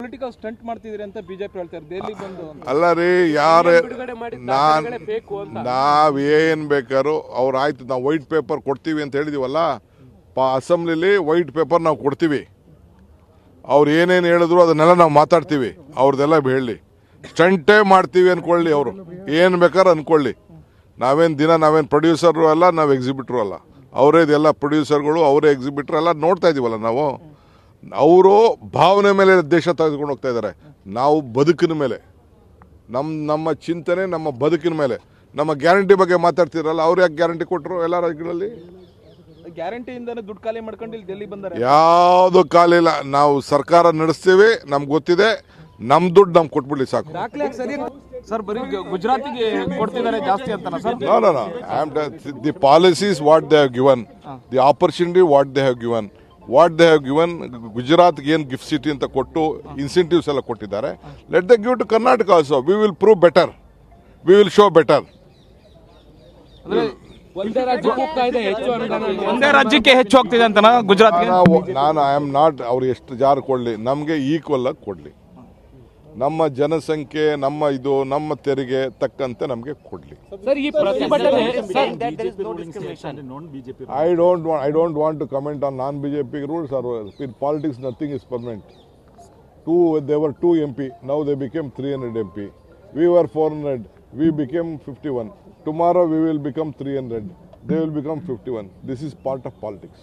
Political stunt ಮಾಡ್ತಿದ್ರಿ ಅಂತ BJP ಹೇಳ್ತಾರೆ ದೆಹಲಿ ಬಂದು. ಅಲ್ಲ ರೀ, ಯಾರು ನಾವೇನು ಬೇಕಾದ್ರು ಅವ್ರು ಆಯ್ತು ನಾವು ವೈಟ್ ಪೇಪರ್ ಕೊಡ್ತೀವಿ ಅಂತ ಹೇಳಿದೀವಲ್ಲ, ಅಸೆಂಬ್ಲಿಲಿ ವೈಟ್ ಪೇಪರ್ ನಾವು ಕೊಡ್ತೀವಿ. ಅವ್ರು ಏನೇನು ಹೇಳಿದ್ರು ಅದನ್ನೆಲ್ಲ ನಾವು ಮಾತಾಡ್ತೀವಿ. ಅವ್ರದ್ದೆಲ್ಲ ಹೇಳಿ ಸ್ಟಂಟೇ ಮಾಡ್ತೀವಿ ಅಂದ್ಕೊಳ್ಳಿ, ಅವರು ಏನು ಬೇಕಾದ್ರೆ ಅಂದ್ಕೊಳ್ಳಿ. ನಾವೇನು ಪ್ರೊಡ್ಯೂಸರು ಅಲ್ಲ, ನಾವು ಎಕ್ಸಿಬಿಟ್ರು ಅಲ್ಲ. ಅವರೇ ಇದೆಲ್ಲ ಪ್ರೊಡ್ಯೂಸರ್ಗಳು, ಅವರೇ ಎಕ್ಸಿಬಿಟ್ರು ಎಲ್ಲ ನೋಡ್ತಾ ಇದೀವಲ್ಲ ನಾವು. ಅವರು ಭಾವನೆ ಮೇಲೆ ದೇಶ ತೆಗೆದುಕೊಂಡು ಹೋಗ್ತಾ ಇದ್ದಾರೆ. ನಾವು ಬದುಕಿನ ಮೇಲೆ, ನಮ್ಮ ಚಿಂತನೆ ನಮ್ಮ ಬದುಕಿನ ಮೇಲೆ. ನಮ್ಮ ಗ್ಯಾರಂಟಿ ಬಗ್ಗೆ ಮಾತಾಡ್ತಿರಲ್ಲ, ಅವ್ರು ಯಾಕೆ ಗ್ಯಾರಂಟಿ ಕೊಟ್ಟರು ಎಲ್ಲ ರಾಜ್ಯಗಳಲ್ಲಿ? ಗ್ಯಾರಂಟಿಯಿಂದನೇ ದುಡ್ಡು ಖಾಲಿ ಮಾಡ್ಕೊಂಡು ಇಲ್ಲಿ ಡೆಲ್ಲಿ ಬಂದಾರೆ. ಯಾವುದು ಖಾಲಿಲ್ಲ. ನಾವು ಸರ್ಕಾರ ನಡೆಸ್ತೀವಿ, ನಮ್ಗೆ ಗೊತ್ತಿದೆ. ನಮ್ಮ ದುಡ್ಡು ನಮ್ಗೆ ಕೊಟ್ಬಿಡ್ಲಿ ಸಾಕು. ಸರ್ ಬರೀ ಗುಜರಾತಿಗೆ ಕೊಡ್ತಿದ್ದಾರೆ ಜಾಸ್ತಿ ಅಂತ sir? No. The policies what they have given, the opportunity what they have given, ಗುಜರಾತ್ಗೆ ಏನು ಗಿಫ್ಟ್ ಸಿಟಿ ಅಂತ ಕೊಟ್ಟು ಇನ್ಸೆಂಟಿವ್ಸ್ ಎಲ್ಲ ಕೊಟ್ಟಿದ್ದಾರೆ. Let the give to Karnataka also. We will prove better, we will show better. ಒಂದೇ ರಾಜ್ಯಕ್ಕೆ ಹೆಚ್ಚು ಹೋಗ್ತಿದೆ ಅಂತ ಗುಜರಾತ್ಗೆ. ನಾನು ಐ ಆಮ್ ನಾಟ್ ಅವ್ರು ಎಷ್ಟು ಜಾರು ಕೊಡಲಿ, ನಮಗೆ ಈಕ್ವಲ್ ಆಗಿ ಕೊಡಲಿ. ನಮ್ಮ ಜನಸಂಖ್ಯೆ, ನಮ್ಮ ತೆರಿಗೆ ತಕ್ಕಂತೆ ನಮಗೆ ಕೊಡಲಿ. I don't want to comment on non-BJP rules or in politics. Nothing is permanent. They were 2 MP. Now they became 300 MP. We were 400. We became 51. Tomorrow we will become 300. They will become 51. This is part of politics.